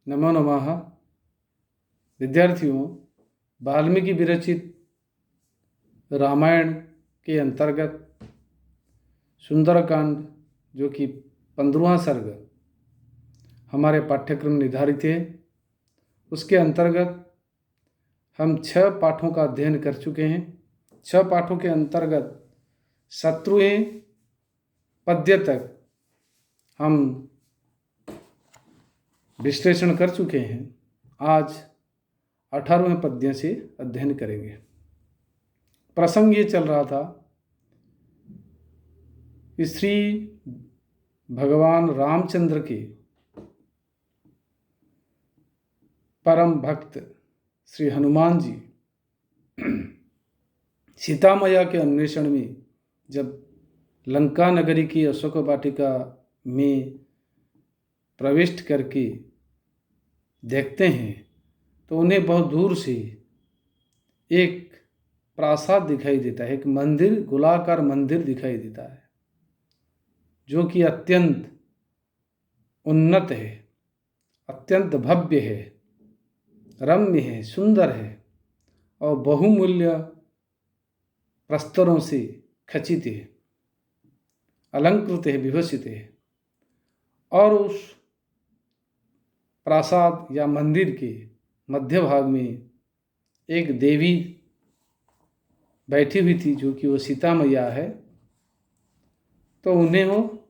नमो नमः। विद्यार्थियों, वाल्मीकि विरचित रामायण के अंतर्गत सुंदरकांड जो कि 15वां सर्ग हमारे पाठ्यक्रम निर्धारित है, उसके अंतर्गत हम 6 पाठों का अध्ययन कर चुके हैं। 6 पाठों के अंतर्गत 17वें पद्य तक हम विश्लेषण कर चुके हैं। आज 18वें पद्य से अध्ययन करेंगे। प्रसंग ये चल रहा था कि श्री भगवान रामचंद्र के परम भक्त श्री हनुमान जी सीता मैया के अन्वेषण में जब लंका नगरी की अशोक वाटिका में प्रविष्ट करके देखते हैं तो उन्हें बहुत दूर से एक प्रासाद दिखाई देता है, एक मंदिर, गोलाकार मंदिर दिखाई देता है जो कि अत्यंत उन्नत है, अत्यंत भव्य है, रम्य है, सुंदर है और बहुमूल्य प्रस्तरों से खचित है, अलंकृत है, विभूषित है। और उस प्रासाद या मंदिर के मध्य भाग में एक देवी बैठी हुई थी जो कि वो सीता मैया है। तो उन्हें वो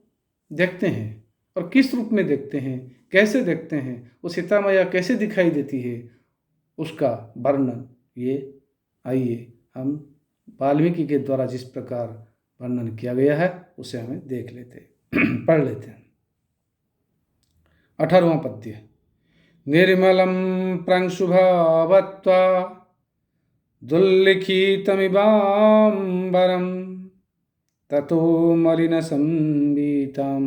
देखते हैं और किस रूप में देखते हैं, कैसे देखते हैं, वो सीता मैया कैसे दिखाई देती है, उसका वर्णन ये आइए हम वाल्मीकि के द्वारा जिस प्रकार वर्णन किया गया है उसे हमें देख लेते पढ़ लेते हैं। 18वां पद्य। निर्मलं प्रांशुभावत्वा दुल्लिखितमिवाम्बरं ततो मलिनसंवितं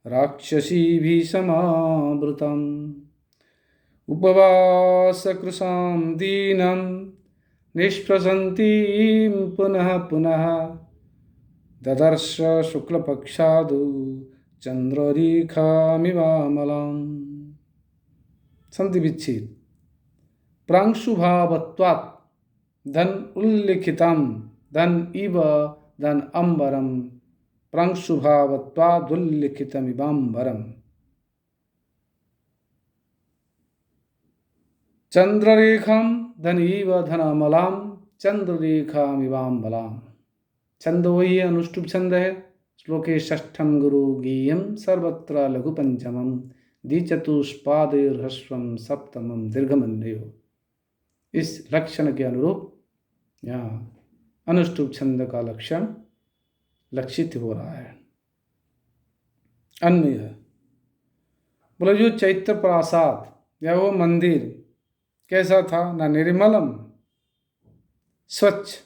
राक्षसीभिः समावृतम् उपवासकृशां दीनं निष्प्रशन्तीं पुनः पुनः ददर्श शुक्लपक्षादौ चंद्ररेखामिवामलाम्। संधि विच्छेद। प्रांशुभावत्वात् धन उल्लिखितम धन इव धन अंबरम प्रांशुभावत्वादुल्लिखितमिवाम्बरम चंद्ररेखाम धन इव धन अमलाम चंद्ररेखामिवाम्बलाम। छंद वही है, अनुष्टुप छंद है। श्लोके षष्ठम गुरु गीयम सर्वत्र लघु पंचमम द्विचतुष्पादैर्ह्रस्वं सप्तमं दीर्घमन्यो। इस लक्षण के अनुरूप यहाँ अनुष्टुप छंद का लक्षण लक्षित हो रहा है। अन्वय बोले जो चैत्र प्रासाद या वो मंदिर कैसा था ना, निर्मलम स्वच्छ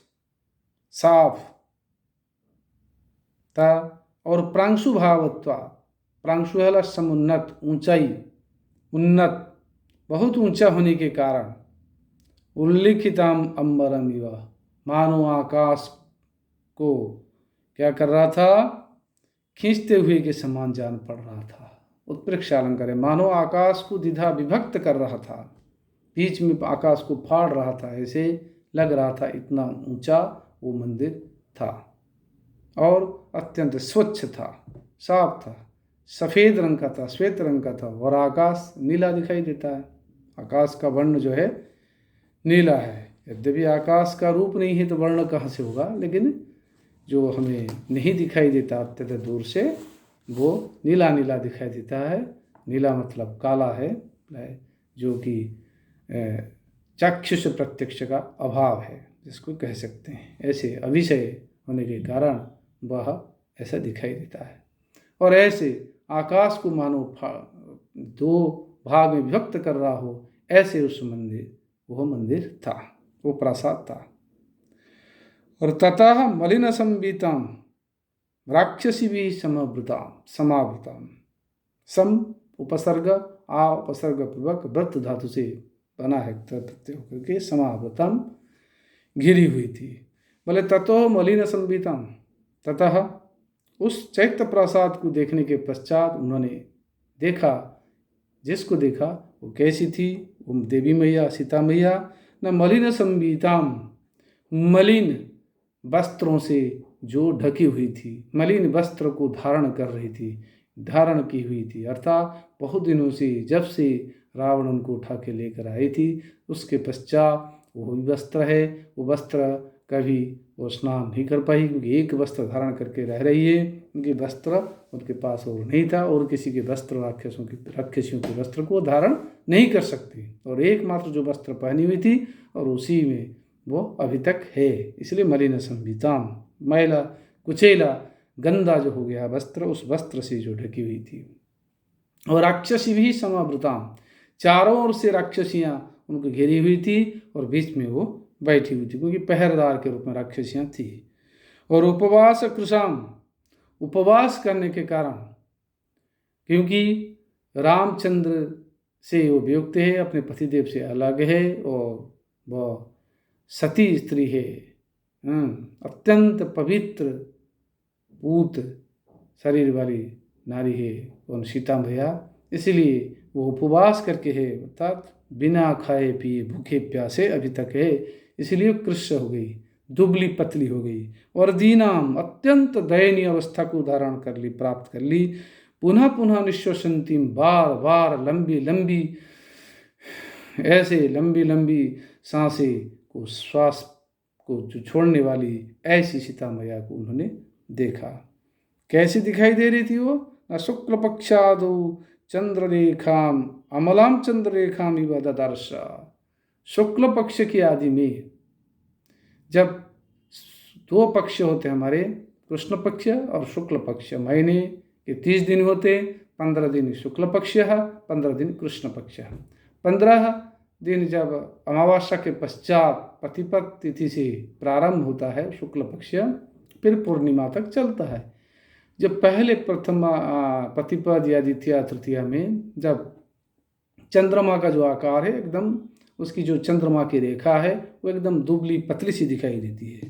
साफ था और प्रांशु भावत्वा, प्रांशु है समुन्नत, ऊंचाई, उन्नत, बहुत ऊंचा होने के कारण उल्लिखिताम अंबरम इव, मानो आकाश को क्या कर रहा था, खींचते हुए के समान जान पड़ रहा था। उत्प्रेक्ष अलंकार है, मानो आकाश को द्विधा विभक्त कर रहा था, बीच में आकाश को फाड़ रहा था, ऐसे लग रहा था। इतना ऊंचा वो मंदिर था और अत्यंत स्वच्छ था, साफ था, सफ़ेद रंग का था, श्वेत रंग का था। और आकाश नीला दिखाई देता है। आकाश का वर्ण जो है नीला है। यद्यपि आकाश का रूप नहीं है तो वर्ण कहाँ से होगा, लेकिन जो हमें नहीं दिखाई देता अत्यंत दूर से वो नीला नीला दिखाई देता है। नीला मतलब काला है, जो कि चाक्षुष प्रत्यक्ष का अभाव है, जिसको कह सकते हैं। ऐसे अविषय होने के कारण वह ऐसा दिखाई देता है। और ऐसे आकाश को मानो 2 भाग में विभक्त कर रहा हो, ऐसे उस मंदिर, वह मंदिर था, वो प्रासाद था। और ततः मलिन संविताम राक्षसी भी समावृताम। सम उपसर्ग, आ उपसर्ग पूर्वक वृत्त धातु से बना है, प्रत्यय होकर के समावृतम, घिरी हुई थी। बोले ततो मलिन संविताम, ततः उस चैत्य प्रासाद को देखने के पश्चात उन्होंने देखा जिसको देखा वो कैसी थी? वो देवी मैया सीता मैया न मलिन संबीताम, मलिन वस्त्रों से जो ढकी हुई थी, मलिन वस्त्र को धारण कर रही थी, धारण की हुई थी, अर्थात बहुत दिनों से जब से रावण उनको उठा के लेकर आई थी उसके पश्चात वही वस्त्र है। वो वस्त्र कभी वो स्नान नहीं कर पाई क्योंकि एक वस्त्र धारण करके रह रही है, उनके वस्त्र उनके पास और नहीं था और किसी के वस्त्र राक्षसियों के वस्त्र को धारण नहीं कर सकती और एकमात्र जो वस्त्र पहनी हुई थी और उसी में वो अभी तक है, इसलिए मलिन संहिताम, मैला कुचेला गंदा जो हो गया वस्त्र, उस वस्त्र से जो ढकी हुई थी। और राक्षसी भी समावृताम, चारों ओर से राक्षसियाँ उनको घेरी हुई थी और बीच में वो बैठी हुई थी क्योंकि पहरेदार के रूप में राक्षसियाँ थी। और उपवास कृशाम, उपवास करने के कारण, क्योंकि रामचंद्र से वो वियुक्त है, अपने पतिदेव से अलग है और वह सती स्त्री है, अत्यंत पवित्र पूत शरीर वाली नारी है और सीता मैया, इसलिए वो उपवास करके है, अर्थात बिना खाए पिए भूखे प्यासे अभी तक है, इसलिए कृष्ण हो गई, दुबली पतली हो गई और दीनाम, अत्यंत दयनीय अवस्था को धारण कर ली, प्राप्त कर ली। पुनः पुनः निश्वसंतीम, बार बार लंबी लंबी, ऐसे लंबी लंबी सांसें को, श्वास को जो छोड़ने वाली ऐसी सीता मैया को उन्होंने देखा। कैसी दिखाई दे रही थी वो? न शुक्ल पक्षादो चंद्ररेखाम अमलाम चंद्ररेखाम इव ददर्श, शुक्ल पक्ष की आदि में, जब दो पक्ष होते हैं हमारे, कृष्ण पक्ष और शुक्ल पक्ष, महीने के 30 दिन होते, 15 दिन शुक्ल पक्ष, 15 दिन कृष्ण पक्ष। 15 दिन जब अमावस्या के पश्चात प्रतिपद तिथि से प्रारंभ होता है शुक्ल पक्ष, फिर पूर्णिमा तक चलता है। जब पहले प्रथम प्रतिपद या द्वितीय तृतीया में जब चंद्रमा का जो आकार है एकदम, उसकी जो चंद्रमा की रेखा है वो एकदम दुबली पतली सी दिखाई देती है,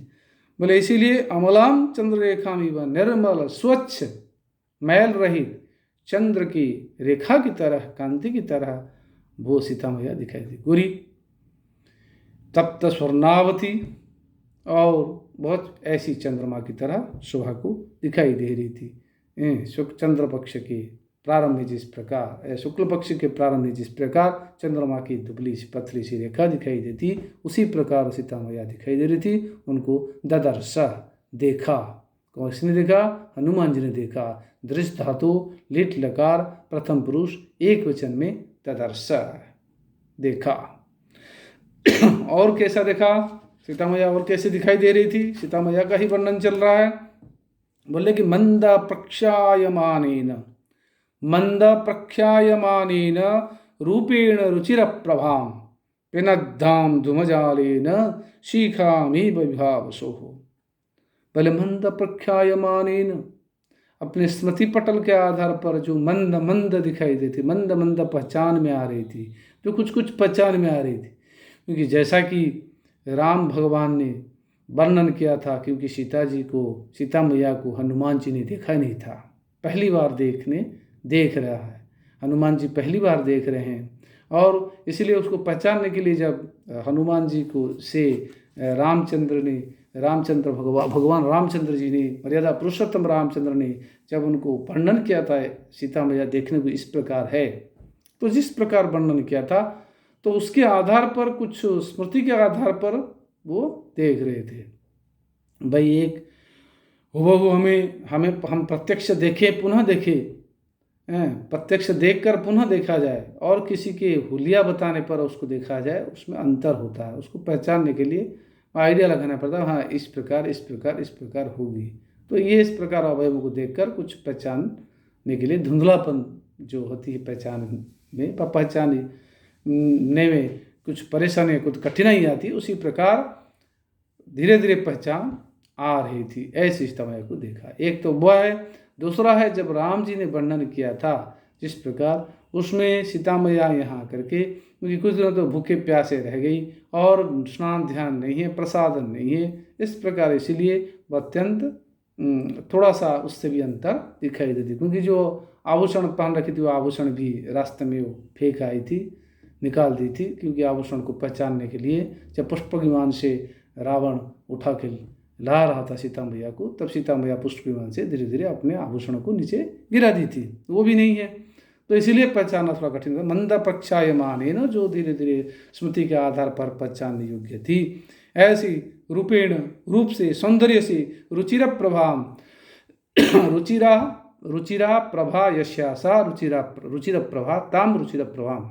बोले इसीलिए अमलाम चंद्ररेखा में वह निर्मल स्वच्छ मैल रहित चंद्र की रेखा की तरह, कांति की तरह वो सीता मैया दिखाई दी, गोरी तप्त स्वर्णावती और बहुत ऐसी चंद्रमा की तरह शोभा को दिखाई दे रही थी। शुक्ल चंद्र पक्ष के प्रारंभ में जिस प्रकार, शुक्ल पक्ष के प्रारंभ में जिस प्रकार चंद्रमा की दुबली सी पतली सी रेखा दिखाई देती, उसी प्रकार सीता मैया दिखाई दे रही थी। उनको ददर्श, देखा। किसने देखा? हनुमान जी ने देखा। दृश्य धातु लिट लकार प्रथम पुरुष एक वचन में ददर्श, देखा। और कैसा देखा सीता मैया, और कैसे दिखाई दे रही थी? सीता मैया का ही वर्णन चल रहा है। बोले कि मंद प्रक्षायमानेन, मंद प्रख्यायमानेन रूपेण रुचिर प्रभाम पिनद्धाम धूमजालेन शिखामीव विभावसोः। बोले मंद प्रख्यायमानेन, अपने स्मृति पटल के आधार पर जो मंद मंद दिखाई देती, मंद मंद पहचान में आ रही थी, जो कुछ कुछ पहचान में आ रही थी, क्योंकि जैसा कि राम भगवान ने वर्णन किया था, क्योंकि सीता मैया को हनुमान जी ने देखा नहीं था, पहली बार देख रहा है, हनुमान जी पहली बार देख रहे हैं, और इसलिए उसको पहचानने के लिए जब हनुमान जी को से भगवान रामचंद्र जी ने, मर्यादा पुरुषोत्तम रामचंद्र ने जब उनको वर्णन किया था सीता मैया देखने को इस प्रकार है, तो जिस प्रकार वर्णन किया था तो उसके आधार पर, कुछ स्मृति के आधार पर वो देख रहे थे। भाई एक हुबहू हम प्रत्यक्ष देखें पुनः देखें, प्रत्यक्ष देखकर पुनः देखा जाए और किसी के हुलिया बताने पर उसको देखा जाए, उसमें अंतर होता है। उसको पहचानने के लिए आइडिया लगाना पड़ता है, हाँ इस प्रकार होगी। तो ये इस प्रकार अवयवों को देखकर कुछ पहचानने के लिए धुंधलापन जो होती है पहचानने में कुछ परेशानी, कुछ कठिनाई आती है, उसी प्रकार धीरे धीरे पहचान आ रही थी। ऐसी सीता मैया को देखा। एक तो वह है, दूसरा है जब राम जी ने वर्णन किया था जिस प्रकार, उसमें सीता मैया यहाँ करके, क्योंकि कुछ दिनों तो भूखे प्यासे रह गई और स्नान ध्यान नहीं है, प्रसादन नहीं है, इस प्रकार इसलिए वह अत्यंत थोड़ा सा उससे भी अंतर दिखाई देती, क्योंकि जो आभूषण पहन रखी थी वो आभूषण भी रास्ते में वो फेंक आई थी, निकाल दी थी, क्योंकि आभूषण को पहचानने के लिए जब पुष्प विमान से रावण उठा के ला रहा था सीता मैया को, तब सीता मैया पुष्प विमान से धीरे धीरे अपने आभूषणों को नीचे गिरा दी थी, वो भी नहीं है, तो इसीलिए पहचानना थोड़ा कठिन था। मंद प्रक्षायमान है ना, जो धीरे धीरे स्मृति के आधार पर पहचानने योग्य थी, ऐसी रूपेण रूप से, सौंदर्य से, रुचिर प्रभाम रुचिरा रुचिरा प्रभा यश्यासा रुचिर प्रभा ताम रुचिर प्रभाम,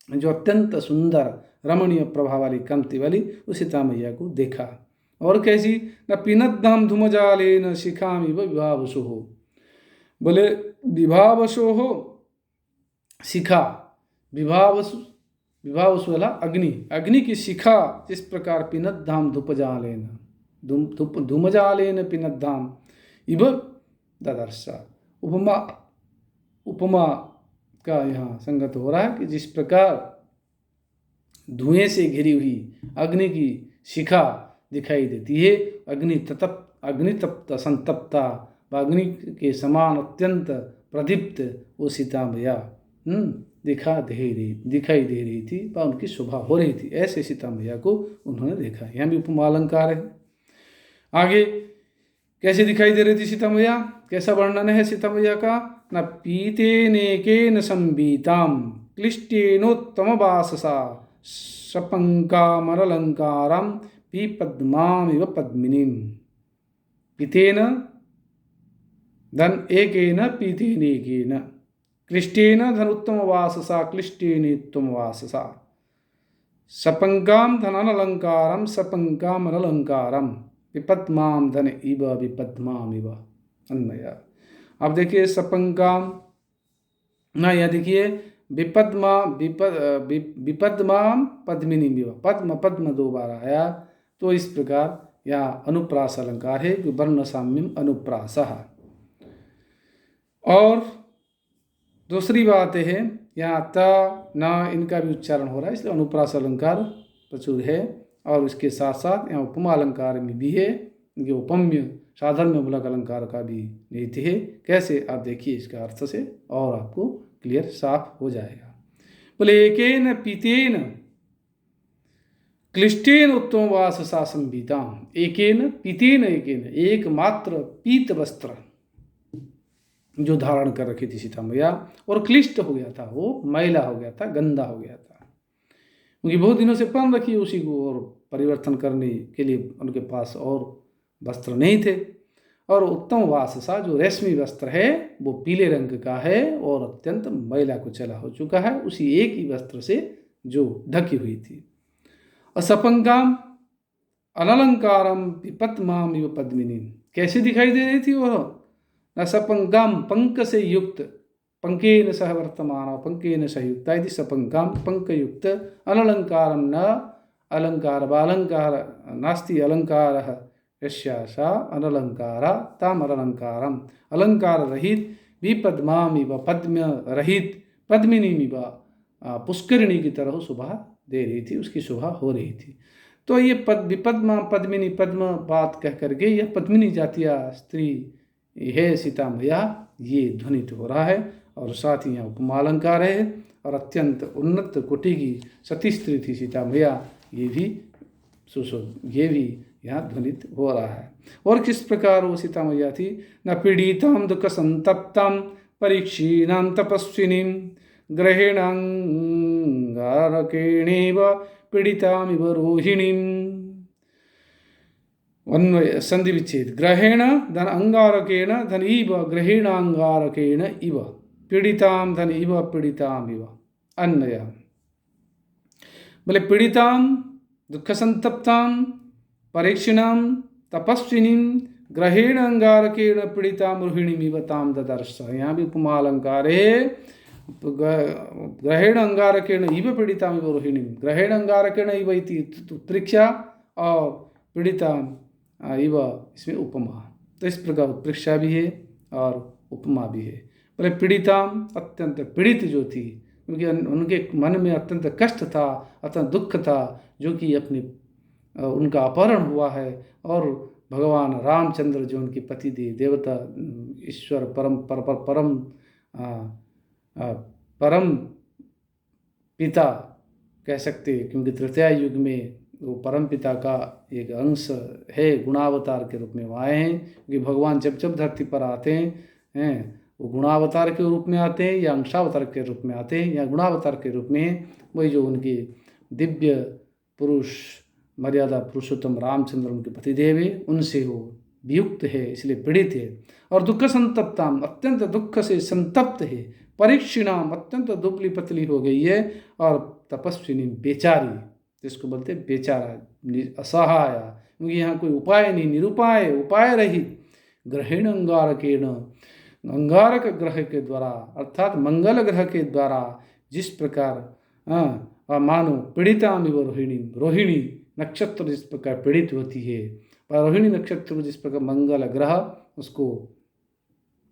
जो अत्यंत सुंदर रमणीय प्रभा वाली कांति वाली उस सीता मैया को देखा। और कैसी? न पिनद्दाम धूमजाले न शिखामी विभावसो हो, बोले विभावसो हो शिखा, विभावसु वाला अग्नि की शिखा जिस प्रकार पिनद्धाम धूपजालेन धूमजालेन पिनद्धाम इव ददर्शा, उपमा का यहाँ संगत हो रहा है कि जिस प्रकार धुएं से घिरी हुई अग्नि की शिखा दिखाई देती है, अग्नि तप्त संतप्ता व अग्नि के समान अत्यंत प्रदीप्त वो सीता मैया दिखाई दे रही थी, व उनकी शोभा हो रही थी, ऐसे सीता मैया को उन्होंने देखा। यहाँ भी उपमा अलंकार है। आगे कैसे दिखाई दे रही थी सीता मैया, कैसा वर्णन है सीता मैया का? न पीतेनेकेन संबीताम क्लिष्टेनोत्तम वाससा सपंकामरलंकारम पीपद्मामिव पद्मिनीम, पीतेन धन एकेन पीतेनेकेन क्लिष्टेन धन उत्तम वाससा क्लिष्टेनोत्तम वाससा सपंकाम धनानलंकारम सपंकामरलंकारम विपद्माम धन इव विपद्माम इव अन्वय। अब देखिए सपंकाम ना, यह देखिए विपद्माम पद्मिनी विव, पद्म 2 बार आया, तो इस प्रकार यह अनुप्रास अलंकार है, जो वर्ण साम्यम अनुप्रास। और दूसरी बात है यहाँ त न इनका भी उच्चारण हो रहा है, इसलिए अनुप्रास अलंकार प्रचुर है। और इसके साथ साथ यहाँ उपमा अलंकार में भी है, ये उपम्य साधर्म्य मूलक अलंकार का भी नीति है। कैसे? आप देखिए इसका अर्थ से और आपको क्लियर साफ हो जाएगा। बोले एकेन पीतेन क्लिष्टेन उत्तम वाससा संबीताम, एकेन पीतेन, एकेन एकमात्र पीत वस्त्र जो धारण कर रखी थी सीता मैया, और क्लिष्ट हो गया था, वो मैला हो गया था, गंदा हो गया था, क्योंकि बहुत दिनों से पहन रखी उसी को, और परिवर्तन करने के लिए उनके पास और वस्त्र नहीं थे। और उत्तम वाससा जो रेशमी वस्त्र है वो पीले रंग का है और अत्यंत मैला कुचला हो चुका है, उसी एक ही वस्त्र से जो ढकी हुई थी। असपंगाम अनलंकारम विपद्माम इव पद्मिनी, कैसे दिखाई दे रही थी वह? न सपंगाम पंक से युक्त, पंकेन सह वर्तमान पंकेन सह युक्ता यदि सपंगाम पंकयुक्त, अनलंकारम न अलंकार अलंकार नास्ति अलंकार यस्यासा अनलंकारा ताम अलंकारम, अलंकार रहित विपद्मामिव पद्म रहित पद्मिनीमिव पुष्करिणी की तरह शोभा दे रही थी, उसकी शोभा हो रही थी। तो ये विपद्मा पद्मिनी, पद्म बात कह करके यह पद्मिनी जातीय स्त्री है सीता मैया, ये ध्वनित हो रहा है। और साथ ही यहाँ उपमा अलंकार है, और अत्यंत उन्नत कोटि की सती स्त्री थी सीता मैया, ये भी यहाँ ध्वनित हो रहा है। और किस प्रकार वो सीता मैया थी? न पीड़िताम दुख संतप्ताम परीक्षीणाम तपस्विनीम ग्रहेणांगारकेणेव पीड़ितामिव रोहिणीम, अन्वय संधि विच्छेद, ग्रहेण धन अंगारकेण धन इव ग्रहेणांगारकेण इव पीड़िताम धन इव पीड़िताम इव अन्वय। बोले पीड़िताम दुख संतप्ताम परीक्षिणाम तपस्विनीम ग्रहेण अंगारकेण पीड़िताम रोहिणीमिव ताम ददर्श, यहाँ भी उपमा अलंकार है। ग्रहेण अंगारकेण इव पीड़िताम इव रोहिणी, ग्रहेण अंगारकेण इव इति उत्प्रेक्षा और पीड़िताम इव इसमें उपमा, तो इस प्रकार उत्प्रेक्षा भी है और उपमा भी है। बोले पीड़िताम अत्यंत पीड़ित जो थी, क्योंकि उनके मन में अत्यंत कष्ट था, अत्यंत दुख था, जो कि अपने उनका अपहरण हुआ है और भगवान रामचंद्र जो उनके पति देवता ईश्वर परम पिता कह सकते हैं, क्योंकि त्रेता युग में वो परम पिता का एक अंश है, गुणावतार के रूप में वो आए हैं। क्योंकि भगवान जब जब धरती पर आते हैं वो गुणावतार के रूप में आते हैं या अंशावतार के रूप में आते हैं या गुणावतार के रूप में हैं। वही जो उनके दिव्य पुरुष मर्यादा पुरुषोत्तम रामचंद्र उनके पतिदेव है, उनसे वो वियुक्त है, इसलिए पीड़ित है। और दुख संतप्ताम, अत्यंत दुख से संतप्त है। परीक्षिणाम, अत्यंत दुबली पतली हो गई है। और तपस्विनी, बेचारी, जिसको बोलते हैं बेचारा, असहाय, क्योंकि यहाँ कोई उपाय नहीं, निरुपाय, उपाय रहित। ग्रहेण अंगारकेण, अंगारक ग्रह के द्वारा अर्थात मंगल ग्रह के द्वारा जिस प्रकार मानो पीड़ितामिव रोहिणी, रोहिणी नक्षत्र जिस प्रकार पीड़ित होती है, पर रोहिणी नक्षत्र जिस प्रकार मंगल ग्रह उसको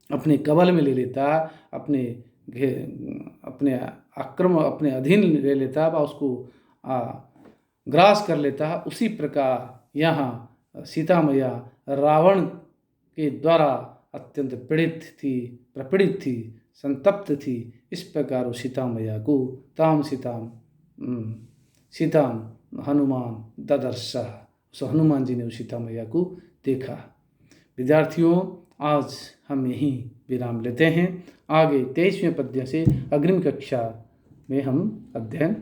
अपने कबल में ले लेता है, अपने अधीन ले लेता है, उसको ग्रास कर लेता है। उसी प्रकार यहाँ सीता मैया रावण के द्वारा अत्यंत पीड़ित थी, प्रपीड़ित थी, संतप्त थी। इस प्रकार सीता मैया को सीताम हनुमान ददर्श, उस हनुमान जी ने सीता मैया को देखा। विद्यार्थियों, आज हम यहीं विराम लेते हैं। आगे 23वें पद्य से अग्रिम कक्षा में हम अध्ययन